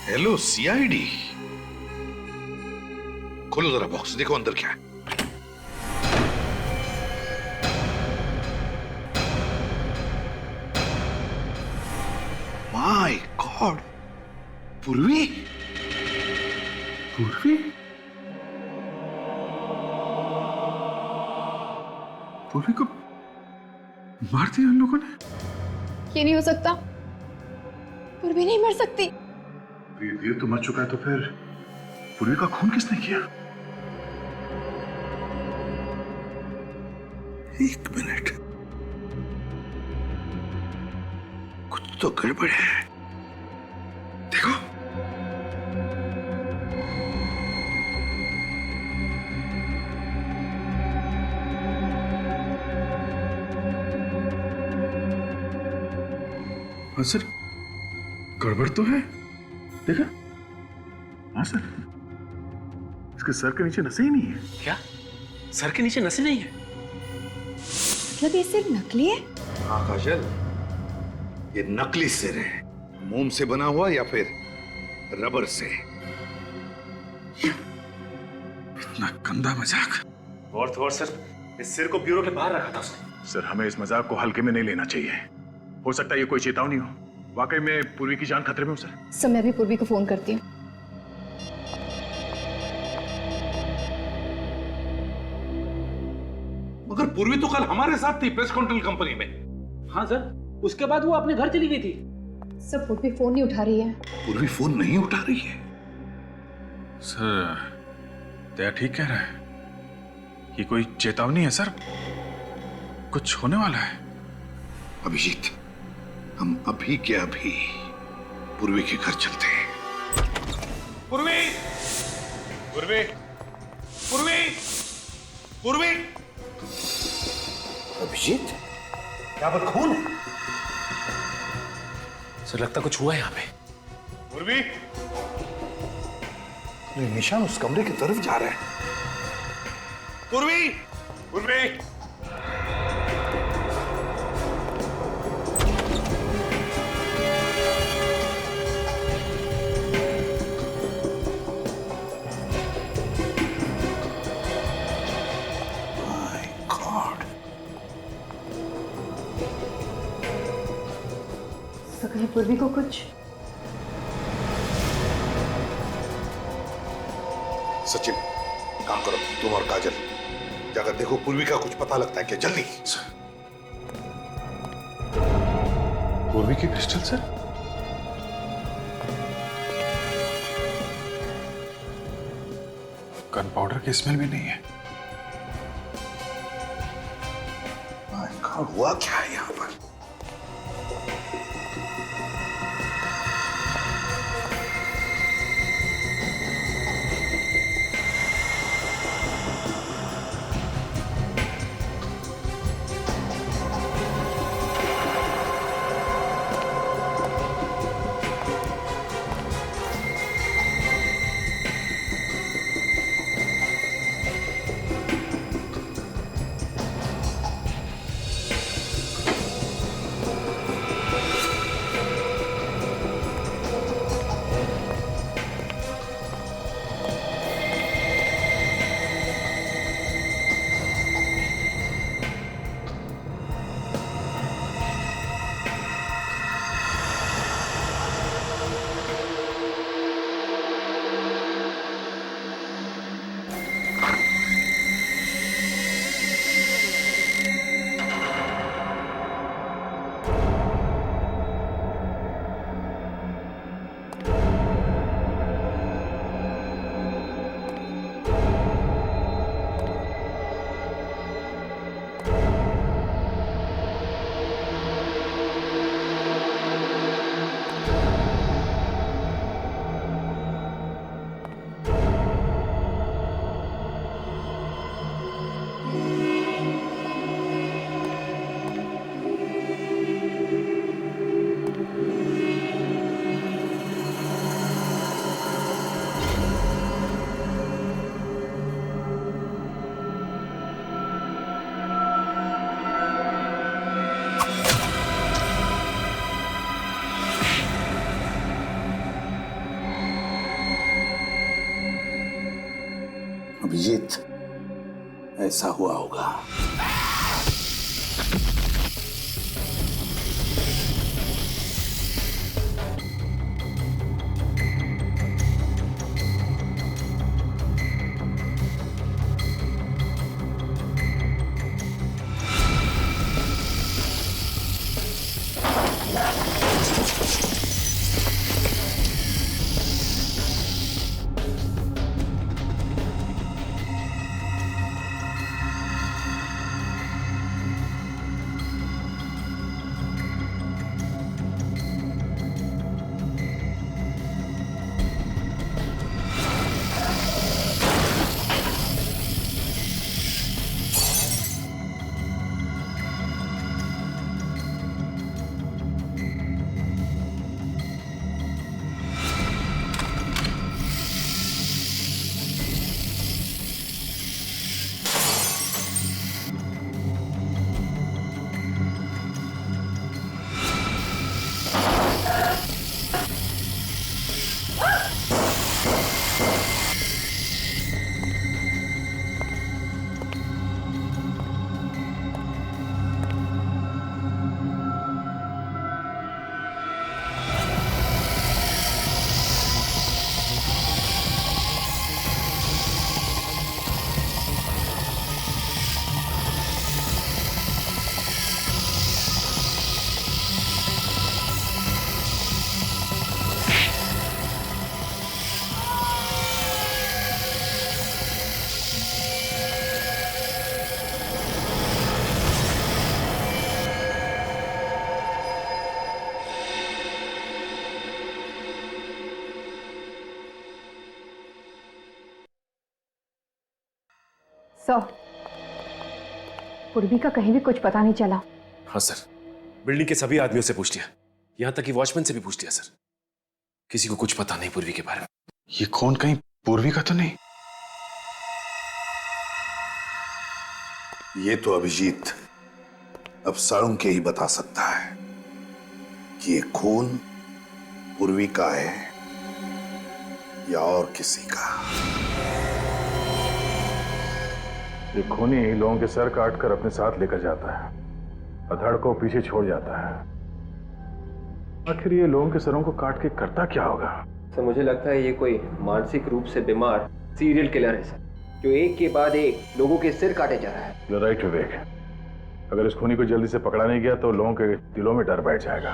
Hello CID, खोलो जरा box, देखो अंदर क्या है। माय गॉड, पूर्वी। पूर्वी? पूर्वी को मार दिया उन लोगों ने? ये नहीं हो सकता, पूर्वी नहीं मर सकती। वीर तो मर चुका है, तो फिर पूर्वी का खून किसने किया? एक मिनट, कुछ तो गड़बड़ है। देखो, हाँ सर, गड़बड़ तो है। देखा? हाँ सर, इसके सर के नीचे नसें ही नहीं है। क्या? सर के नीचे नसें नहीं है? मतलब ये सिर्फ नकली है? हाँ काजल, ये नकली सिर है। मोम से बना हुआ या फिर रबर से। इतना गंदा मजाक। और सर, इस सिर को ब्यूरो के बाहर रखा था उसने। सर, हमें इस मजाक को हल्के में नहीं लेना चाहिए। हो सकता है ये कोई चेतावनी हो। वाकई में पूर्वी की जान खतरे में हो सर। मैं भी पूर्वी को फोन करती हूँ। मगर पूर्वी तो कल हमारे साथ थी प्रेस कंट्रोल कंपनी में। हाँ सर, उसके बाद वो अपने घर चली गई थी। सर, पूर्वी फोन नहीं उठा रही है। पूर्वी फोन नहीं उठा रही है। सर, दया ठीक कह रहा है। ये कोई चेतावनी है सर, कुछ होने वाला है। अभिजीत, हम अभी के अभी पूर्वी के घर चलते हैं। पूर्वी, पूर्वी, पूर्वी, पूर्वी। अभिजीत, यहाँ पर खून है। सर, लगता कुछ हुआ है यहाँ पे। पूर्वी, निशान उस कमरे की तरफ जा रहा है। पूर्वी, पूर्वी। तो कहीं पूर्वी को कुछ? सचिन, काम करो, तुम और काजल जाकर देखो पूर्वी का कुछ पता लगता है क्या, जल्दी। पूर्वी की क्रिस्टल सर? गन पाउडर की स्मेल भी नहीं है। हुआ क्या है यहाँ पर? अभिजीत, ऐसा हुआ होगा। सर, पूर्वी का कहीं भी कुछ पता नहीं चला। हाँ सर, बिल्डिंग के सभी आदमियों से पूछ लिया, यहां तक कि वॉचमैन से भी पूछ लिया सर। किसी को कुछ पता नहीं पूर्वी के बारे में। ये कौन, कहीं पूर्वी का तो नहीं? ये तो अभिजीत अब सारुंग के ही बता सकता है कि ये खून पूर्वी का है या और किसी का। ये खूनी लोगों के सर काट कर अपने साथ लेकर जाता है, अधड़ को पीछे छोड़ जाता है। आखिर ये लोगों के सरों को काट के करता क्या होगा? सर मुझे लगता है ये कोई मानसिक रूप से बीमार सीरियल किलर है सर, जो एक के बाद एक लोगों के सिर काटे जा रहा है। You're right, विवेक। अगर इस खूनी को जल्दी से पकड़ा नहीं गया तो लोगों के दिलों में डर बैठ जाएगा,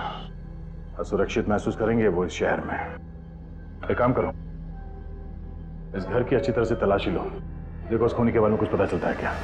असुरक्षित महसूस करेंगे वो इस शहर में। एक काम करो, इस घर की अच्छी तरह से तलाशी लो, देखो उस खूनी के बारे में कुछ पता चलता है क्या।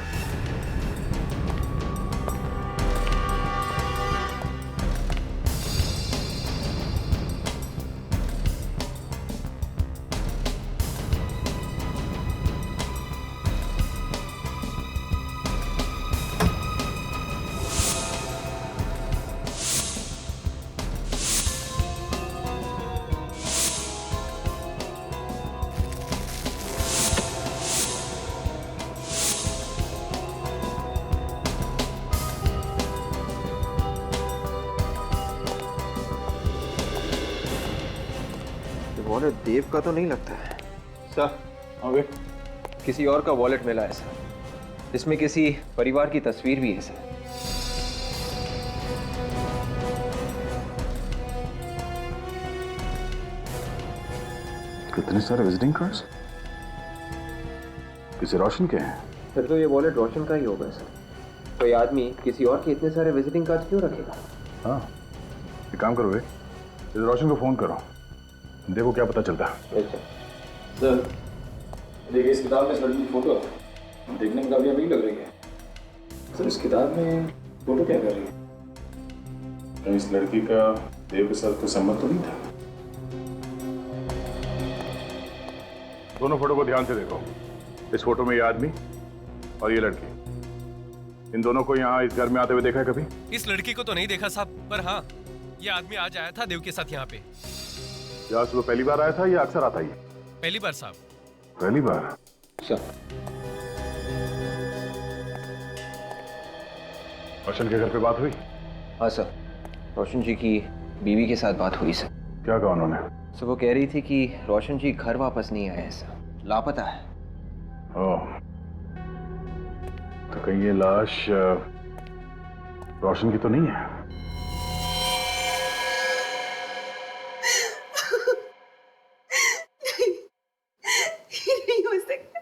वॉलेट देव का तो नहीं लगता है सर। किसी और का वॉलेट मिला है सर, इसमें किसी परिवार की तस्वीर भी है सर। कितने सारे विजिटिंग कार्ड्स? किसी रोशन के हैं? फिर तो ये वॉलेट रोशन का ही होगा सर। कोई आदमी किसी और के इतने सारे विजिटिंग कार्ड क्यों रखेगा? हाँ, एक काम करो, इस रोशन को फोन करो, देखो क्या पता चलता है। अच्छा सर, देखिए इस किताब में इस लड़की की फोटो है, देखने में काफी अमीर लग रही है। सर इस किताब में फोटो क्या कर रही है? तो इस लड़की का देव के साथ कोई संबंध तो नहीं था? दोनों फोटो को ध्यान से देखो। इस फोटो में ये आदमी और ये लड़की, इन दोनों को यहाँ इस घर में आते हुए देखा है कभी? इस लड़की को तो नहीं देखा साहब, पर हाँ ये आदमी आज आया था देव के साथ यहाँ पे। यहाँ सुबह पहली बार आया था या अक्सर आता ही? पहली बार साहब। पहली बार? सर रोशन के घर पे बात हुई? हाँ सर, रोशन जी की बीवी के साथ बात हुई सर। क्या कहा उन्होंने? सर वो कह रही थी कि रोशन जी घर वापस नहीं आए सर, लापता है। ओह, तो कहीं ये लाश रोशन की तो नहीं है? नहीं हो सकता।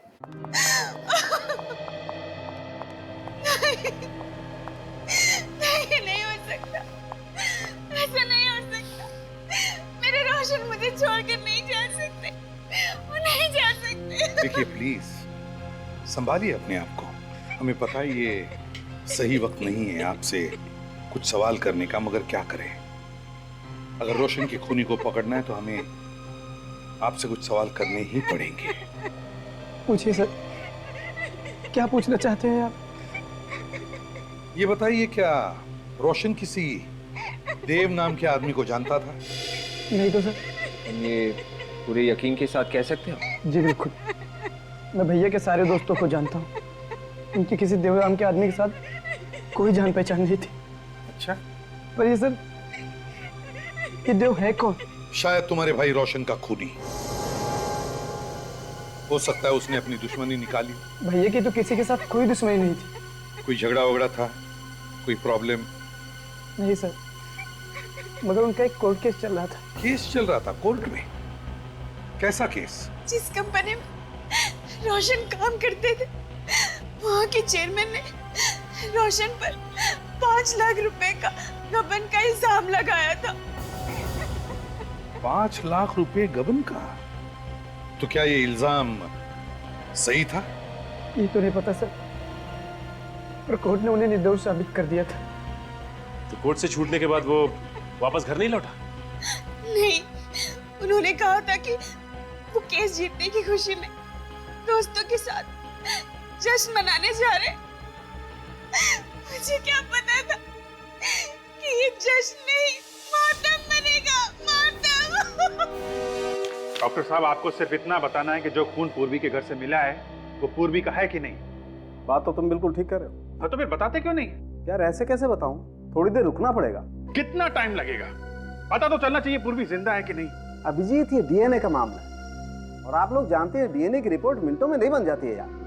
नहीं हो सकता, ऐसा नहीं हो सकता। मेरे रोशन मुझे छोड़कर नहीं जा सकते, वो नहीं जा सकते। देखिए प्लीज संभालिए अपने आप को। हमें पता है ये सही वक्त नहीं है आपसे कुछ सवाल करने का, मगर क्या करें। अगर रोशन की खूनी को पकड़ना है तो हमें आपसे कुछ सवाल करने ही पड़ेंगे। पूछिए सर, क्या पूछना चाहते हैं आप? ये बताइए, क्या रोशन किसी देव नाम के आदमी को जानता था? नहीं तो सर। ये पूरे यकीन के साथ कह सकते हो? जी बिल्कुल, मैं भैया के सारे दोस्तों को जानता हूँ। उनकी किसी देव नाम के आदमी के साथ कोई जान पहचान नहीं थी। अच्छा, पर ये सर, ये देव है कौन? शायद तुम्हारे भाई रोशन का खूनी हो सकता है। उसने अपनी दुश्मनी निकाली। भैया की तो किसी के साथ कोई दुश्मनी नहीं थी। कोई झगड़ा वगड़ा था, कोई प्रॉब्लम? नहीं सर, मगर उनका एक कोर्ट केस चल रहा था। केस चल रहा था कोर्ट में? कैसा केस? जिस कंपनी में रोशन काम करते थे, वहाँ के चेयरमैन ने रोशन पर 5 लाख रुपए का गबन का इल्जाम लगाया था। 5 लाख रुपए गबन का? तो क्या ये इल्जाम सही था? ये तो नहीं पता सर, पर कोर्ट ने उन्हें निर्दोष साबित कर दिया था। तो कोर्ट से छूटने के बाद वो वापस घर नहीं लौटा? नहीं, उन्होंने कहा था कि वो केस जीतने की खुशी में दोस्तों के साथ जश्न मनाने जा रहे। मुझे क्या पता था कि ये जश्न नहीं मातम बनेगा, मातम। डॉक्टर साहब, आपको सिर्फ इतना बताना है कि जो खून पूर्वी के घर से मिला है वो पूर्वी का है कि नहीं। बात तो तुम बिल्कुल ठीक कर रहे हो। हाँ, तो फिर बताते क्यों नहीं? यार ऐसे कैसे बताऊं, थोड़ी देर रुकना पड़ेगा। कितना टाइम लगेगा? पता तो चलना चाहिए पूर्वी जिंदा है कि नहीं। अभिजीत, ये डीएनए का मामला है और आप लोग जानते हैं डीएनए की रिपोर्ट मिनटों में नहीं बन जाती है यार।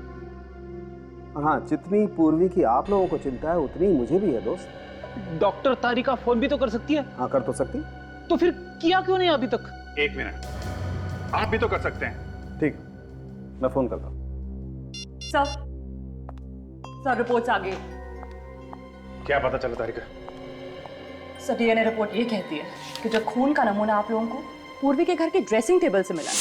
हाँ, जितनी पूर्वी की आप लोगों को चिंता है उतनी मुझे भी है दोस्त। डॉक्टर तारिका फोन भी तो कर सकती है। हाँ, कर तो सकती। तो फिर किया क्यों नहीं अभी तक? 1 मिनट, आप भी तो कर सकते हैं। ठीक, मैं फोन करता हूँ। सर रिपोर्ट्स आ गई। क्या पता चला तारिका? सर डीएनए रिपोर्ट ये कहती है कि जो खून का नमूना आप लोगों को पूर्वी के घर के ड्रेसिंग टेबल से मिला है,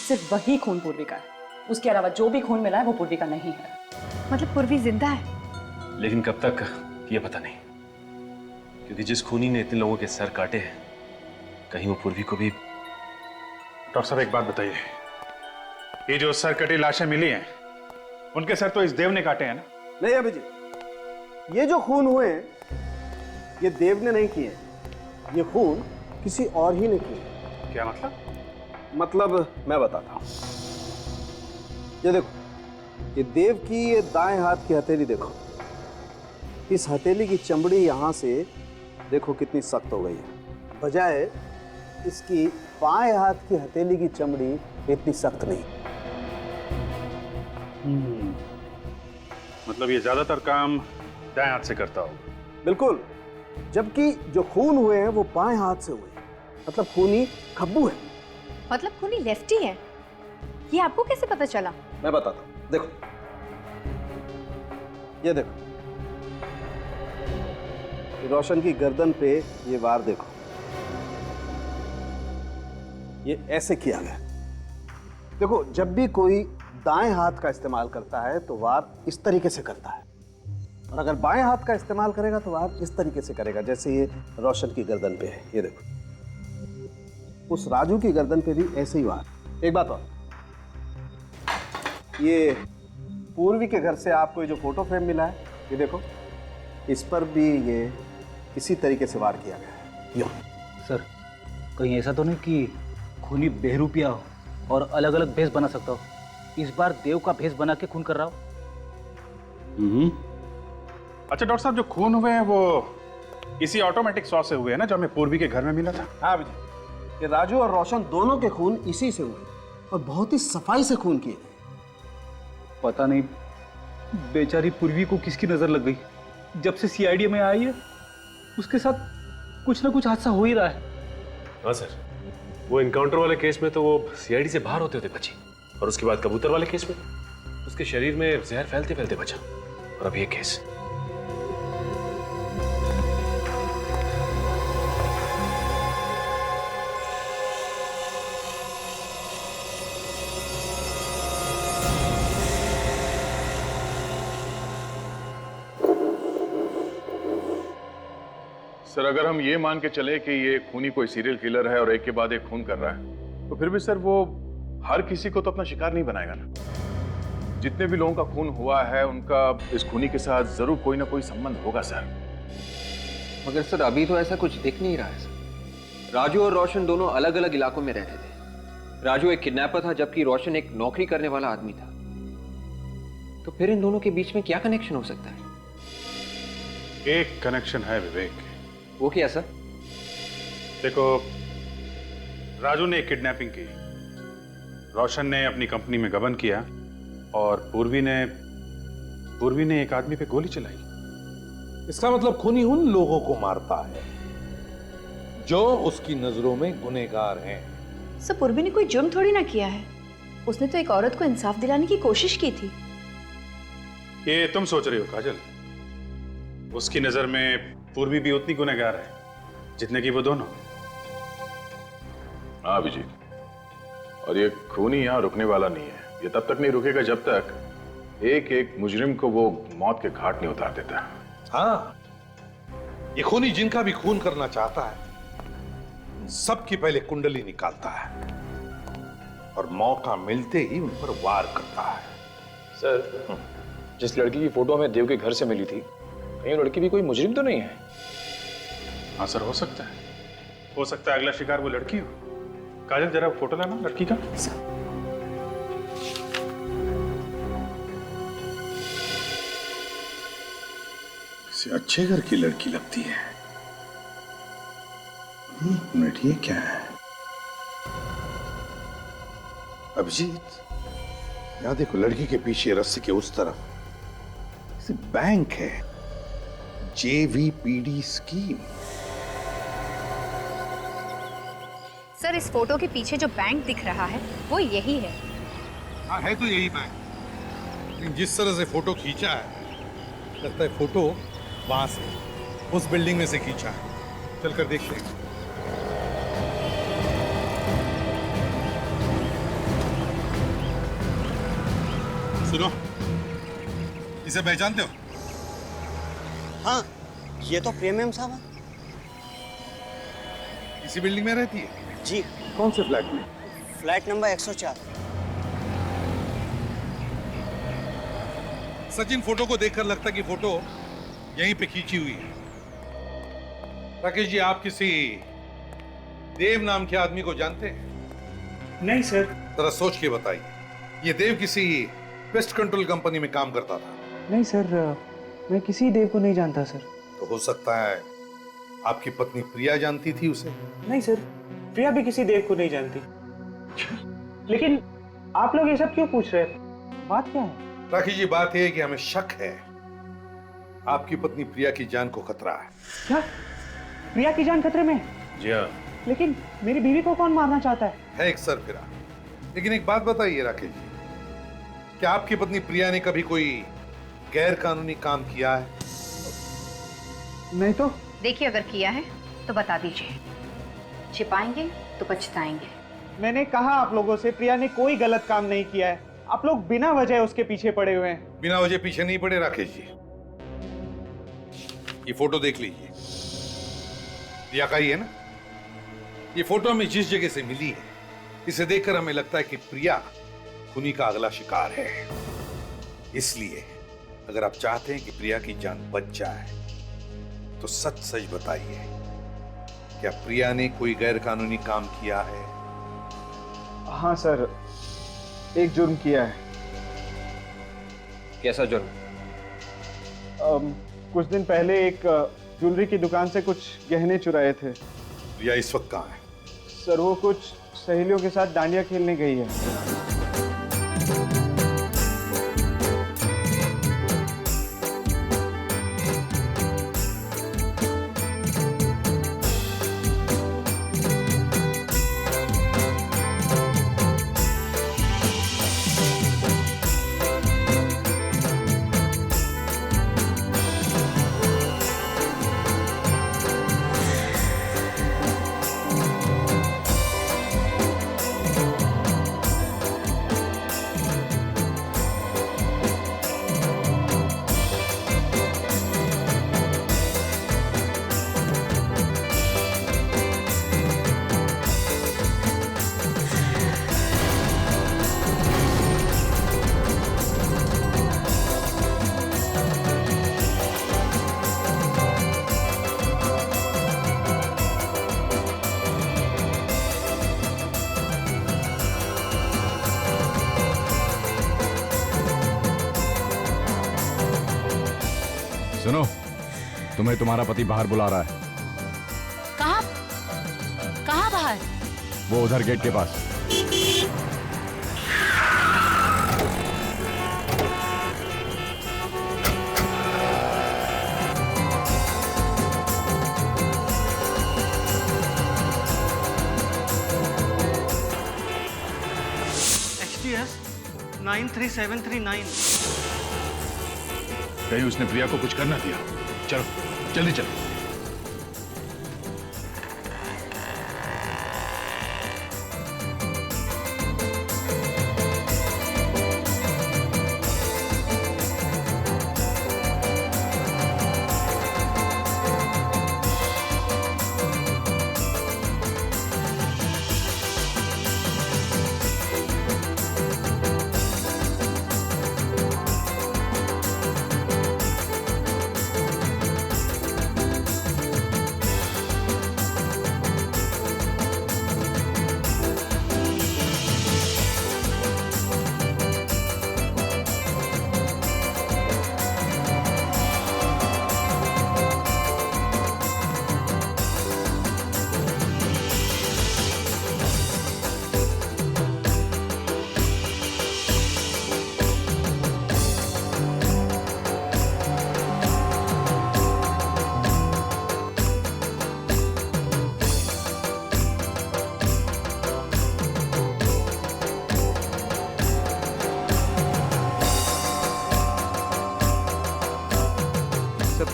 सिर्फ वही खून पूर्वी का है। उसके अलावा जो भी खून मिला है वो पूर्वी का नहीं है। मतलब पूर्वी जिंदा है? लेकिन कब तक ये पता नहीं, क्योंकि जिस खूनी ने इतने लोगों के सर काटे हैं, कहीं वो पूर्वी को भी। डॉक्टर साहब, एक बात बताइए, ये जो सर कटी लाशें मिली हैं उनके सर तो इस देव ने काटे हैं ना? नहीं अभिजीत, ये जो खून हुए हैं ये देव ने नहीं किए, ये खून किसी और ही ने किए। क्या मतलब? मतलब मैं बताता हूँ। ये देखो, ये देव की ये दाएं हाथ की हथेली देखो। इस हथेली की चमड़ी यहाँ से देखो कितनी सख्त हो गई है, बजाय इसकी बाएं हाथ की हथेली की चमड़ी इतनी सख्त नहीं। मतलब ये ज्यादातर काम दाएं हाथ से करता होगा। बिल्कुल, जबकि जो खून हुए हैं वो बाएं हाथ से हुए, मतलब खूनी खब्बू है। मतलब खूनी लेफ्टी है? ये आपको कैसे पता चला? मैं बताता हूँ, देखो ये देखो, रोशन की गर्दन पे ये वार देखो, ये ऐसे किया गया। देखो, जब भी कोई दाएं हाथ का इस्तेमाल करता है तो वार इस तरीके से करता है, और अगर बाएं हाथ का इस्तेमाल करेगा तो वार इस तरीके से करेगा, जैसे ये रोशन की गर्दन पे है। ये देखो, उस राजू की गर्दन पे भी ऐसे ही वार। एक बात और, ये पूर्वी के घर से आपको ये जो फोटो फ्रेम मिला है, ये देखो, इस पर भी ये इसी तरीके से वार किया गया है। सर, कहीं ऐसा तो नहीं कि खूनी बेहरूपिया हो और अलग अलग भेष बना सकता हो? इस बार देव का भेष बना के खून कर रहा हो। अच्छा डॉक्टर साहब, जो खून हुए हैं वो इसी ऑटोमेटिक सॉस से हुए हैं ना, जो हमें पूर्वी के घर में मिला था? हाँ भैया, ये राजू और रोशन दोनों के खून इसी से हुए। और बहुत ही सफाई से खून किए गए। पता नहीं बेचारी पूर्वी को किसकी नजर लग गई। जब से सीआईडी में आई है उसके साथ कुछ ना कुछ हादसा हो ही रहा है। हाँ सर, वो इनकाउंटर वाले केस में तो वो सीआईडी से बाहर होते होते बची, और उसके बाद कबूतर वाले केस में उसके शरीर में जहर फैलते फैलते बचा, और अब ये केस। सर अगर हम ये मान के चले कि ये खूनी कोई सीरियल किलर है और एक के बाद एक खून कर रहा है, तो फिर भी सर वो हर किसी को तो अपना शिकार नहीं बनाएगा ना। जितने भी लोगों का खून हुआ है उनका इस खूनी के साथ जरूर कोई ना कोई संबंध होगा सर। मगर सर अभी तो ऐसा कुछ दिख नहीं रहा है सर। राजू और रोशन दोनों अलग अलग इलाकों में रहते थे। राजू एक किडनैपर था जबकि रोशन एक नौकरी करने वाला आदमी था। तो फिर इन दोनों के बीच में क्या कनेक्शन हो सकता है? एक कनेक्शन है विवेक। वो क्या सर? देखो, राजू ने एक किडनैपिंग की, रोशन ने अपनी कंपनी में गबन किया, और पूर्वी ने एक आदमी पे गोली चलाई। इसका मतलब खूनी उन लोगों को मारता है जो उसकी नजरों में गुनहगार हैं। सर पूर्वी ने कोई जुर्म थोड़ी ना किया है। उसने तो एक औरत को इंसाफ दिलाने की कोशिश की थी। ये तुम सोच रही हो काजल। उसकी नजर में पूर्वी भी उतनी गुनहगार है जितने की वो दोनों। हाँ अभिजीत, और ये खूनी यहां रुकने वाला नहीं है। ये तब तक नहीं रुकेगा जब तक एक एक मुजरिम को वो मौत के घाट नहीं उतार देता। हाँ, ये खूनी जिनका भी खून करना चाहता है सबकी पहले कुंडली निकालता है और मौका मिलते ही उन पर वार करता है। सर, जिस लड़की की फोटो हमें देव के घर से मिली थी, कहीं वो लड़की भी कोई मुजरिम तो नहीं है? हाँ सर, हो सकता है। हो सकता है अगला शिकार वो लड़की हो। काजल जरा फोटो लाना लड़की का। किसी अच्छे घर की लड़की लगती है। मिनट, ये क्या है? अभिजीत, यहां देखो, लड़की के पीछे रस्सी के उस तरफ बैंक है, JVPD स्कीम। सर इस फोटो के पीछे जो बैंक दिख रहा है वो यही है। हाँ, है तो यही बैंक, लेकिन जिस तरह से फोटो खींचा है लगता है फोटो वहां से, उस बिल्डिंग में से खींचा है। चलकर देखते हैं। सुनो, इसे पहचानते हो? हाँ, ये तो प्रेमियम साहब है। इसी बिल्डिंग में रहती है? जी। कौन से फ्लैट में? Flat number 104। सचिन, फोटो को देखकर लगता कि फोटो यहीं पे खींची हुई है। राकेश जी, आप किसी देव नाम के आदमी को जानते हैं? नहीं सर। जरा सोच के बताइए। ये देव किसी पेस्ट कंट्रोल कंपनी में काम करता था? नहीं सर, मैं किसी देव को नहीं जानता सर। तो हो सकता है आपकी पत्नी प्रिया जानती थी उसे? नहीं सर, प्रिया भी किसी देव को नहीं जानती। लेकिन आप लोग ये सब क्यों पूछ रहे हैं? बात क्या है? राकेश जी, बात यह है कि हमें शक है आपकी पत्नी प्रिया की जान को खतरा है। क्या? प्रिया की जान खतरे में है? जी हाँ। लेकिन मेरी बीवी को कौन मारना चाहता है? एक सरफिरा। लेकिन एक बात बताइए राकेश जी, क्या आपकी पत्नी प्रिया ने कभी कोई गैर कानूनी काम किया है? नहीं तो। देखिए, अगर किया है तो बता दीजिए, छिपाएंगे तो पछताएंगे। मैंने कहा आप लोगों से, प्रिया ने कोई गलत काम नहीं किया है। आप लोग बिना वजह उसके पीछे पड़े हुए हैं। बिना वजह पीछे नहीं पड़े राकेश जी। ये फोटो देख लीजिए, प्रिया का ही है ना? ये फोटो हमें जिस जगह से मिली है, इसे देखकर हमें लगता है कि प्रिया खूनी का अगला शिकार है। इसलिए अगर आप चाहते हैं कि प्रिया की जान बच जाए तो सच सच बताइए, क्या प्रिया ने कोई गैर कानूनी काम किया है? हाँ सर, एक जुर्म किया है। कैसा जुर्म? कुछ दिन पहले एक ज्वेलरी की दुकान से कुछ गहने चुराए थे। प्रिया इस वक्त कहाँ है? सर वो कुछ सहेलियों के साथ डांडिया खेलने गई है। सुनो, तुम्हें तुम्हारा पति बाहर बुला रहा है। कहाँ? कहाँ बाहर? वो उधर गेट के पास। HTS 93739। कहीं उसने प्रिया को कुछ करना दिया। चलो जल्दी चलो।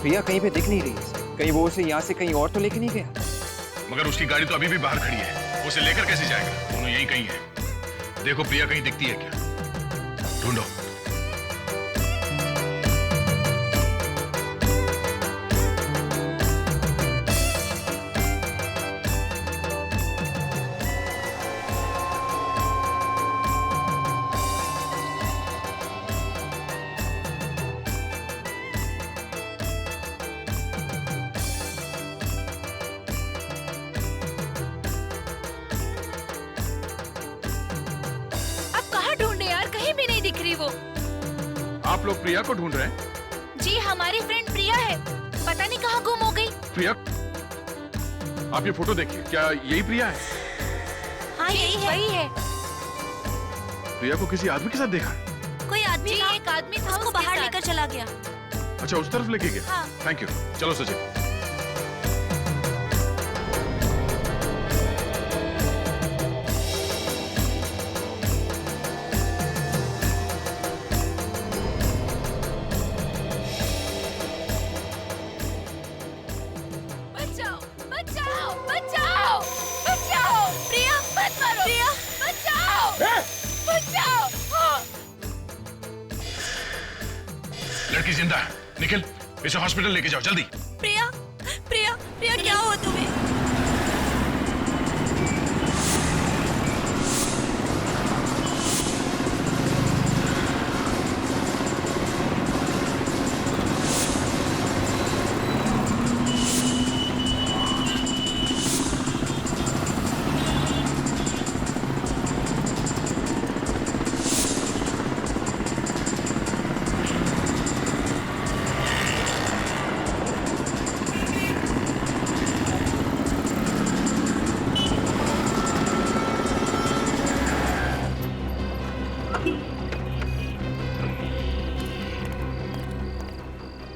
प्रिया कहीं पे दिख नहीं रही है। कहीं वो उसे यहाँ से कहीं और तो लेके नहीं गया? मगर उसकी गाड़ी तो अभी भी बाहर खड़ी है, वो उसे लेकर कैसे जाएगा? दोनों यही कहीं है। देखो प्रिया कहीं दिखती है क्या, ढूंढो। आप लोग प्रिया को ढूंढ रहे हैं? जी, हमारी फ्रेंड प्रिया है, पता नहीं कहाँ गुम हो गई। प्रिया, आप ये फोटो देखिए, क्या यही प्रिया है? हाँ यही है। प्रिया को किसी आदमी के साथ देखा? कोई आदमी था, एक आदमी था, उसको बाहर लेकर चला गया। अच्छा, उस तरफ लेके गया। हाँ। Thank you. चलो सचिन। लड़की जिंदा है, निखिल इसे हॉस्पिटल लेके जाओ जल्दी। प्रिया, प्रिया, प्रिया क्या हुआ तुम्हें?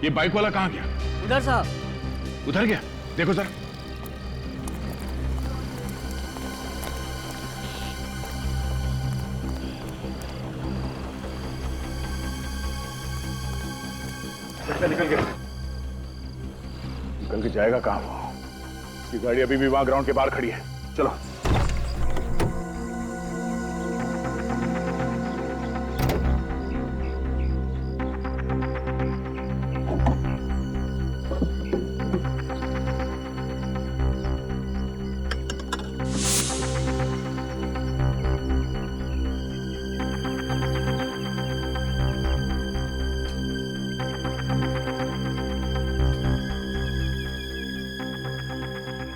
ये बाइक वाला कहाँ गया? उधर साहब। उधर गया? देखो सर। निकल गया। निकल के जाएगा कहाँ वो? उसकी गाड़ी अभी भी वहां ग्राउंड के बाहर खड़ी है। चलो।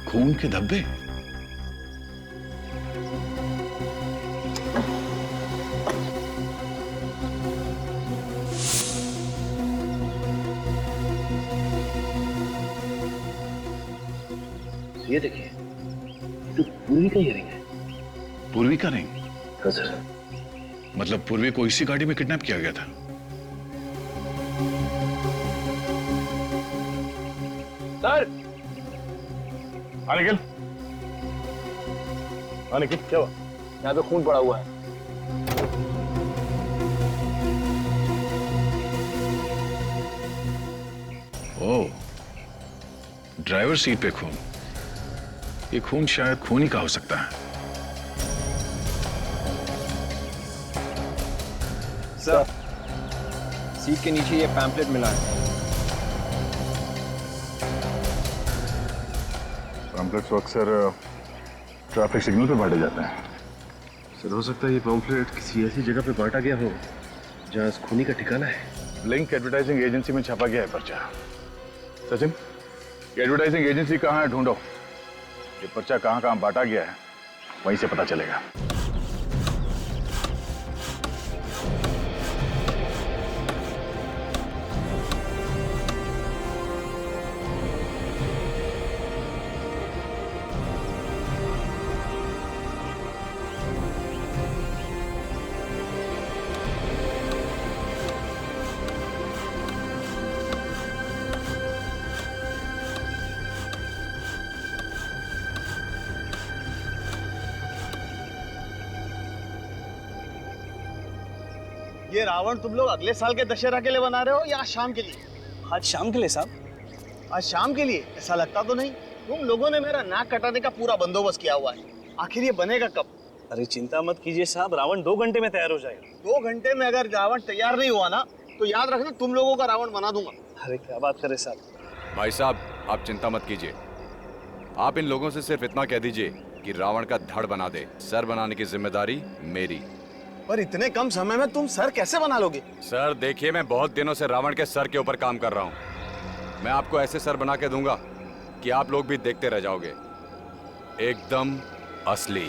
खून के धब्बे। ये देखिए, तो पूर्वी का ये रिंग है। पूर्वी का रिंग? हाँ सर। मतलब पूर्वी को इसी गाड़ी में किडनैप किया गया था? सर। हाँ निखिल। हाँ निखिल, क्या हुआ? यहाँ पे खून पड़ा हुआ है। ओह, ड्राइवर सीट पे खून। ये खून शायद खून ही का हो सकता है। सर, सीट के नीचे ये पैम्पलेट मिला है। पैम्पलेट्स तो अक्सर ट्रैफिक सिग्नल पे बांटे जाते हैं। सर, हो सकता है ये पैम्पलेट किसी ऐसी जगह पे बांटा गया हो जहां इस खूनी का ठिकाना है। लिंक एडवर्टाइजिंग एजेंसी में छापा गया है पर्चा। सचिन, ये एडवर्टाइजिंग एजेंसी कहाँ है ढूंढो। ये पर्चा कहाँ कहाँ बांटा गया है वहीं से पता चलेगा। ये रावण तुम लोग अगले साल के दशहरा के लिए बना रहे हो या आज शाम के लिए? आज शाम के लिए साहब। आज शाम के लिए? ऐसा लगता तो नहीं। तुम लोगों ने मेरा नाक कटाने का पूरा बंदोबस्त किया हुआ है। आखिर ये बनेगा कब? अरे चिंता मत कीजिए साहब, रावण 2 घंटे में तैयार हो जाएगा। 2 घंटे में अगर रावण तैयार नहीं हुआ ना तो याद रखना तुम लोगों का रावण बना दूंगा। अरे क्या बात करे साहब। भाई साहब, आप चिंता मत कीजिए। आप इन लोगों से सिर्फ इतना कह दीजिए कि रावण का धड़ बना दे। सर बनाने की जिम्मेदारी मेरी। पर इतने कम समय में तुम सर कैसे बना लोगे? सर देखिए, मैं बहुत दिनों से रावण के सर के ऊपर काम कर रहा हूँ। मैं आपको ऐसे सर बना के दूंगा कि आप लोग भी देखते रह जाओगे। एकदम असली।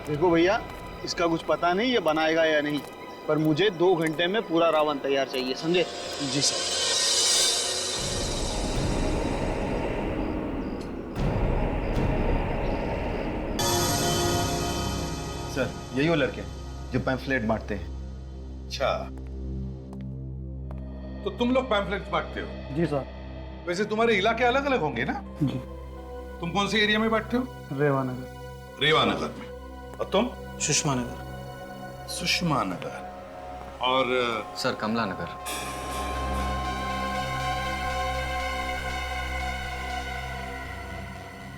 देखो भैया, इसका कुछ पता नहीं ये बनाएगा या नहीं, पर मुझे 2 घंटे में पूरा रावण तैयार चाहिए, समझे? जी सर। सर, यही वो लड़के जो पैम्फलेट बांटते हैं। अच्छा, तो तुम लोग पैम्फलेट बांटते हो? जी सर। वैसे तुम्हारे इलाके अलग अलग होंगे ना? जी। तुम कौन से एरिया में बांटते हो? रेवानगर। रेवानगर में। और तुम? सुषमा नगर। सुषमा नगर। और सर, कमला नगर।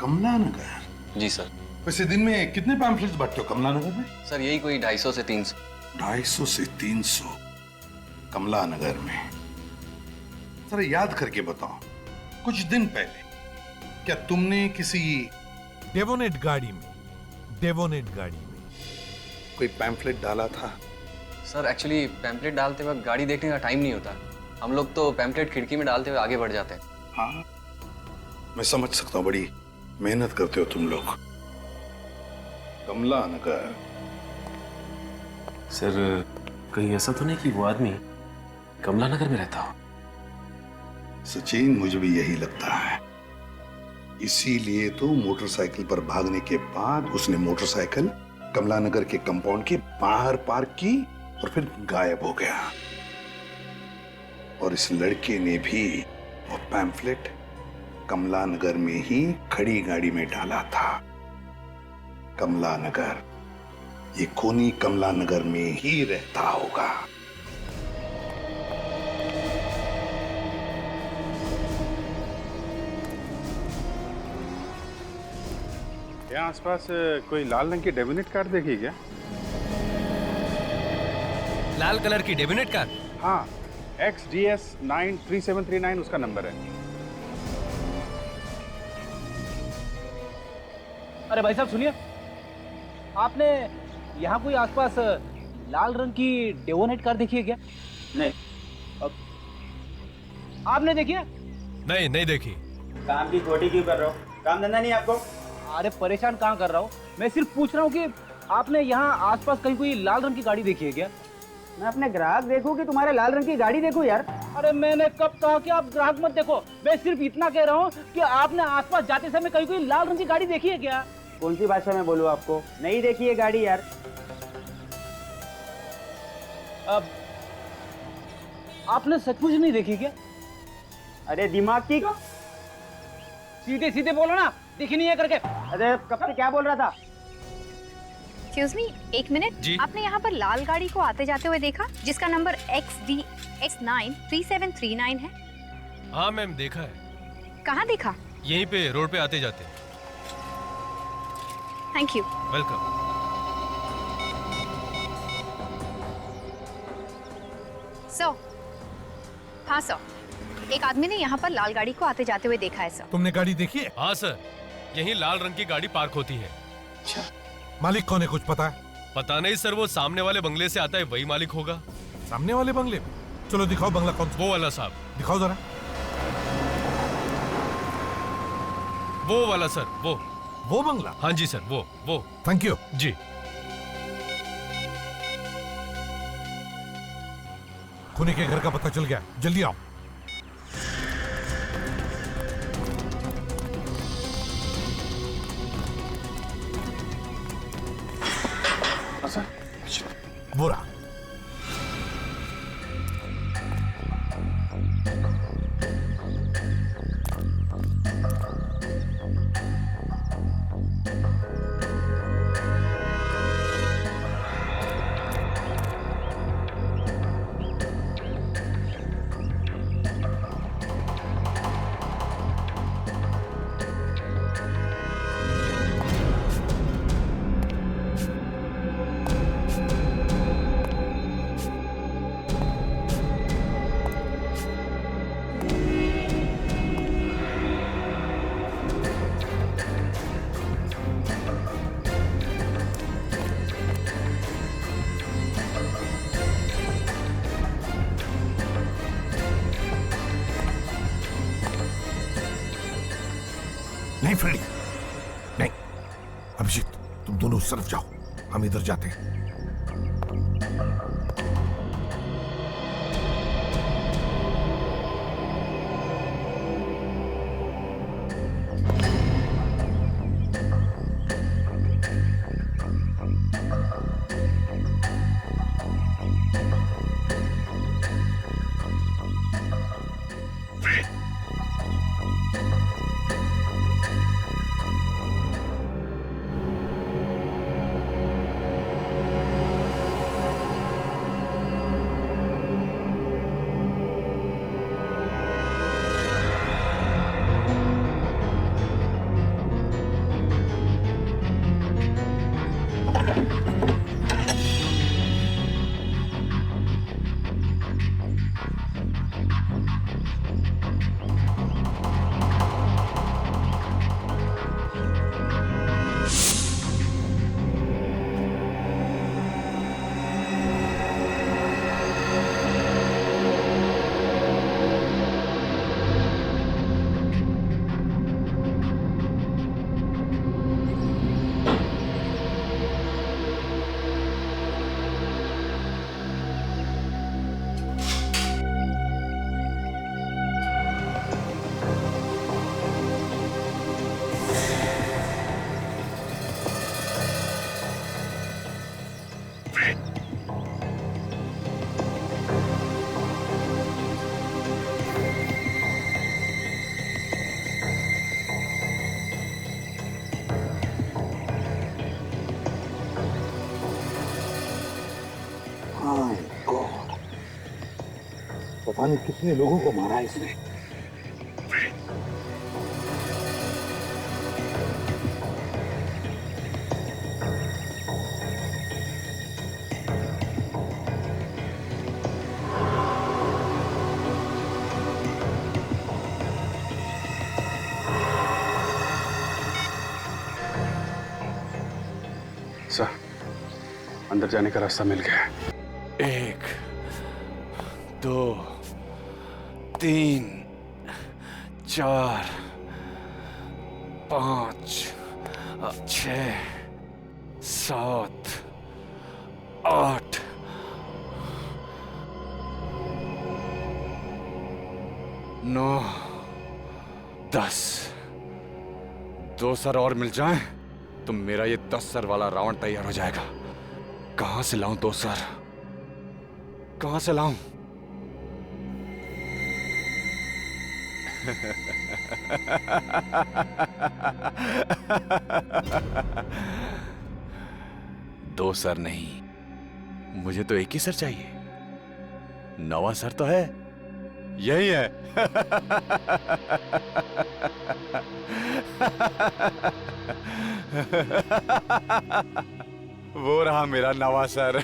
कमला नगर? जी सर। वैसे दिन में कितने पैम्फलेट्स बांटते हो कमला नगर में? सर, यही कोई 250 से 300। 250 से 300 कमला नगर में। जरा याद करके बताओ, कुछ दिन पहले क्या तुमने किसी डेवोनेट गाड़ी में कोई पैम्फलेट डाला था? सर, एक्चुअली पैम्पलेट डालते वक्त गाड़ी देखने का टाइम नहीं होता। हम लोग तो पैम्पलेट खिड़की में डालते हुए आगे बढ़ जाते हैं। हाँ, मैं समझ सकता हूँ, बड़ी मेहनत करते हो तुम लोग। कमला नगर। सर, कहीं ऐसा तो नहीं कि वो आदमी कमला नगर में रहता हो? सचिन, मुझे भी यही लगता है। इसीलिए तो मोटरसाइकिल पर भागने के बाद उसने मोटरसाइकिल कमला नगर के कंपाउंड के बाहर पार्क की और फिर गायब हो गया। और इस लड़के ने भी वो पैम्फलेट कमला नगर में ही खड़ी गाड़ी में डाला था। कमला नगर, ये खूनी कमला नगर में ही रहता होगा। यहाँ आसपास कोई लाल रंग की डेबिनेट कार देखी क्या? लाल कलर की डेबिनेट कार? हाँ, XDS 93739 उसका नंबर है। अरे भाई साहब सुनिए, आपने यहाँ कोई आसपास लाल रंग की डेवोनेट कार देखी है क्या? नहीं। आपने देखी है? नहीं, नहीं देखी। काम की खोटी क्यों कर रहे हो? काम धंधा नहीं आपको? अरे परेशान कहाँ कर रहा हूँ, मैं सिर्फ पूछ रहा हूँ कि आपने यहाँ आसपास कहीं कोई लाल रंग की गाड़ी देखी है क्या? मैं अपने ग्राहक देखूं कि तुम्हारे लाल रंग की गाड़ी देखूं यार? अरे मैंने कब कहा कि आप ग्राहक मत देखो, मैं सिर्फ इतना कह रहा हूँ कि आपने आसपास जाते समय कहीं कोई लाल रंग की गाड़ी देखी है क्या? कौन सी भाषा में बोलूं आपको? नहीं देखी है गाड़ी यार। अब आपने सचमुच नहीं देखी क्या? अरे दिमाग की सीधे सीधे बोलो ना, दिखी नहीं है करके। अरे कब से क्या बोल रहा था? एक्सक्यूज मी, एक मिनट। आपने यहाँ पर लाल गाड़ी को आते जाते हुए देखा जिसका नंबर XDX 93739 है? हाँ मैम, देखा है। कहाँ देखा? यहीं पे रोड पे आते जाते। Thank you. वेलकम। सर, हाँ सर, एक आदमी ने यहाँ पर लाल गाड़ी को आते जाते हुए देखा है सर। तुमने गाड़ी देखी है? हाँ सर, यहीं लाल रंग की गाड़ी पार्क होती है। अच्छा, मालिक कौन है कुछ पता है? पता नहीं सर, वो सामने वाले बंगले से आता है, वही मालिक होगा। सामने वाले बंगले में? चलो दिखाओ बंगला कौन सा। वो वाला साहब। दिखाओ जरा। वो वाला सर, वो बंगला? हाँ जी सर, वो। थैंक यू जी। खूनी के घर का पता चल गया, जल्दी आओ। बुरा। नहीं फ्रेडी, नहीं। अभिजीत, तुम दोनों उस तरफ जाओ, हम इधर जाते हैं। My God. पता नहीं कितने लोगों को मारा इसने। सर, अंदर जाने का रास्ता मिल गया। 1 2 3 4 5 6 7 8 9 10। 2 सर और मिल जाएं तो मेरा ये 10 सर वाला रावण तैयार हो जाएगा। कहां से लाऊं 2 सर? कहां से लाऊं? दो सर नहीं, मुझे तो एक ही सर चाहिए। 9वां सर तो है, यही है। वो रहा मेरा 9वां सर।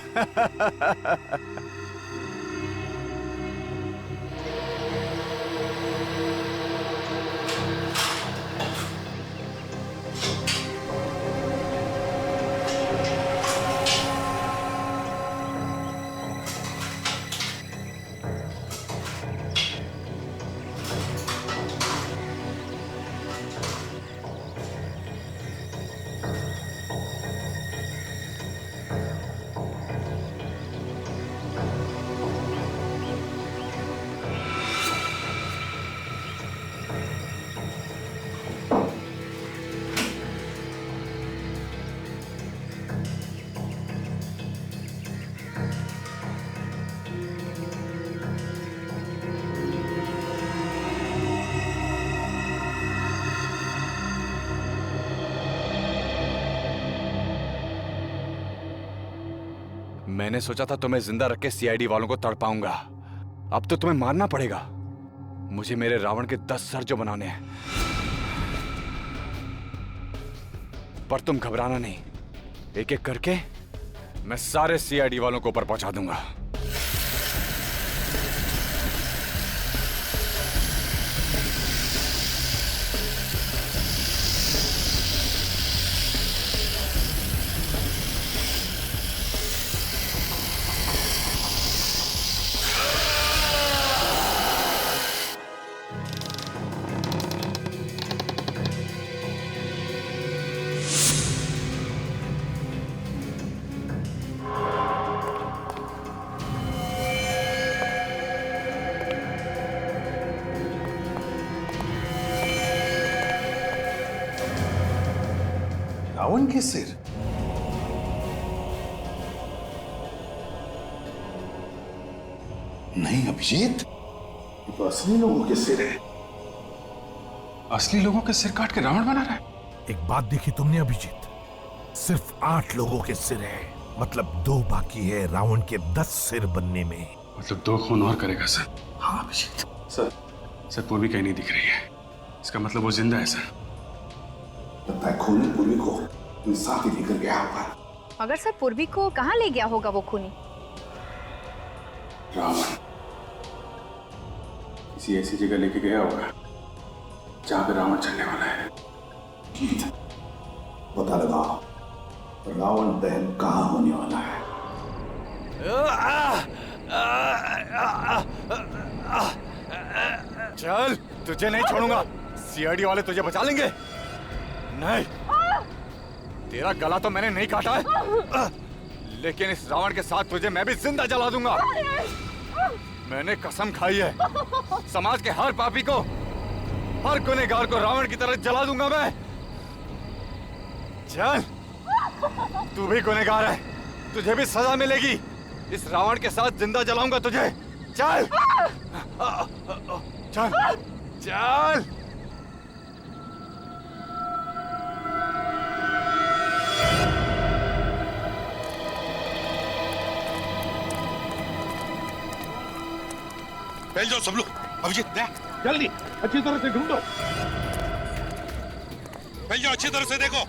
मैंने सोचा था तुम्हें जिंदा रख के सीआईडी वालों को तड़पाऊंगा। अब तो तुम्हें मारना पड़ेगा। मुझे मेरे रावण के 10 सर जो बनाने हैं। पर तुम घबराना नहीं, एक एक करके मैं सारे सीआईडी वालों को ऊपर पहुंचा दूंगा। रावण के सिर? नहीं अभिजीत, ये तो असली लोगों के सिर है। असली लोगों के सिर काट के रावण बना रहा है? एक बात देखी तुमने अभिजीत, सिर्फ 8 लोगों के सिर है, मतलब 2 बाकी है रावण के 10 सिर बनने में। मतलब 2 खून और करेगा सर? हाँ अभिजीत। सर पूर्वी कहीं नहीं दिख रही है, इसका मतलब वो जिंदा है सर। लगता है खूनी पूर्वी को अपने साथ ही लेकर गया होगा। मगर सर पूर्वी को कहाँ ले गया होगा वो खूनी? रावण किसी ऐसी जगह लेके गया होगा जहां पे रावण चलने वाला है। पता लगाओ रावण दहन कहाँ होने वाला है। चल, तुझे नहीं छोड़ूंगा। सीआईडी वाले तुझे बचा लेंगे। नहीं, तेरा गला तो मैंने नहीं काटा है, लेकिन इस रावण के साथ तुझे मैं भी जिंदा जला दूंगा। मैंने कसम खाई है, समाज के हर पापी को, हर गुनहगार को रावण की तरह जला दूंगा मैं। चल, तू भी गुनहगार है, तुझे भी सजा मिलेगी। इस रावण के साथ जिंदा जलाऊंगा तुझे। चल चल चल। फैल जाओ सब लोग। अभिजीत देख जल्दी अच्छी तरह से ढूंढो, फैल जाओ अच्छी तरह से देखो।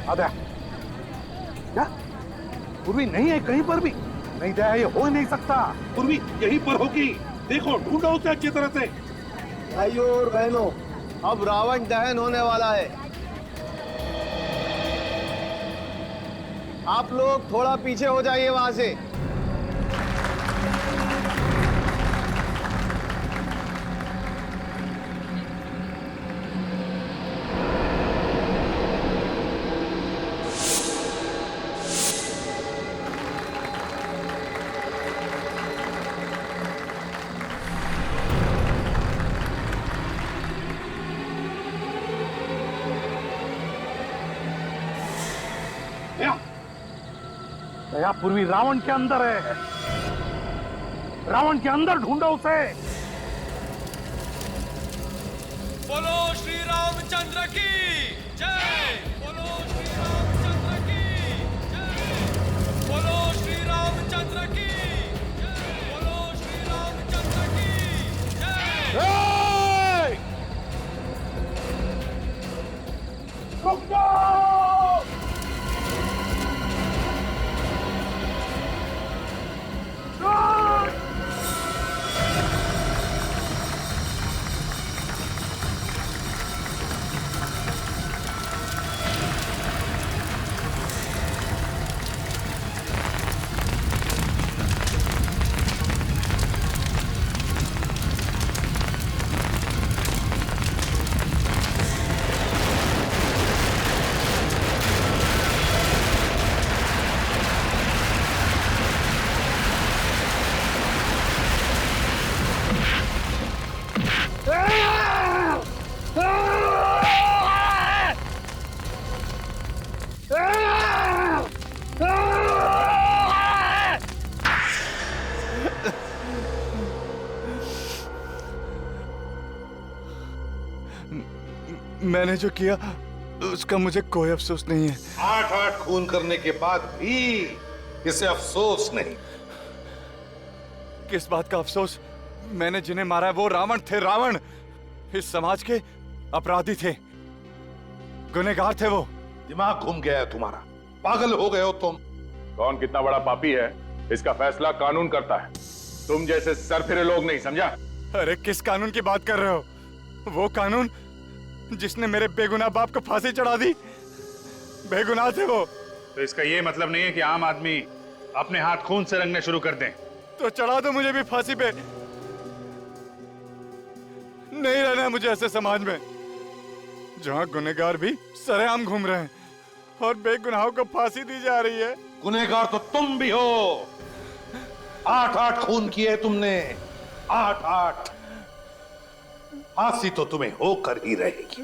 आधा क्या पूर्वी नहीं है कहीं पर भी? नहीं दया, ये हो ही नहीं सकता। पूर्वी यहीं पर होगी, देखो ढूंढो उसे अच्छी तरह से। भाइयों और बहनों, अब रावण दहन होने वाला है। आप लोग थोड़ा पीछे हो जाइए वहां से। दया पूर्वी रावण के अंदर है, रावण के अंदर ढूंढो उसे। बोलो श्री रामचंद्र की जय, बोलो श्री रामचंद्र की जय, बोलो श्री रामचंद्र की जय, बोलो श्री रामचंद्र की जय। रुक जाओ! मैंने जो किया उसका मुझे कोई अफसोस नहीं है। 8-8 खून करने के बाद भी इसे अफसोस नहीं। किस बात का अफसोस? मैंने जिन्हें मारा है वो रावण थे, रावण इस समाज के अपराधी थे, गुनहगार थे वो। दिमाग घूम गया है तुम्हारा, पागल हो गए हो तुम। कौन कितना बड़ा पापी है इसका फैसला कानून करता है, तुम जैसे सरफिरे लोग नहीं, समझा? अरे किस कानून की बात कर रहे हो? वो कानून जिसने मेरे बेगुनाह बाप को फांसी चढ़ा दी, बेगुनाह थे वो। तो इसका ये मतलब नहीं है कि आम आदमी अपने हाथ खून से रंगने शुरू कर दें। तो चढ़ा दो मुझे भी फांसी पे। नहीं रहना है मुझे ऐसे समाज में जहां गुनहगार भी सरेआम घूम रहे हैं और बेगुनाहों को फांसी दी जा रही है। गुनहगार तो तुम भी हो। 8-8 खून किए तुमने, 8-8। फांसी तो तुम्हें होकर ही रहेगी।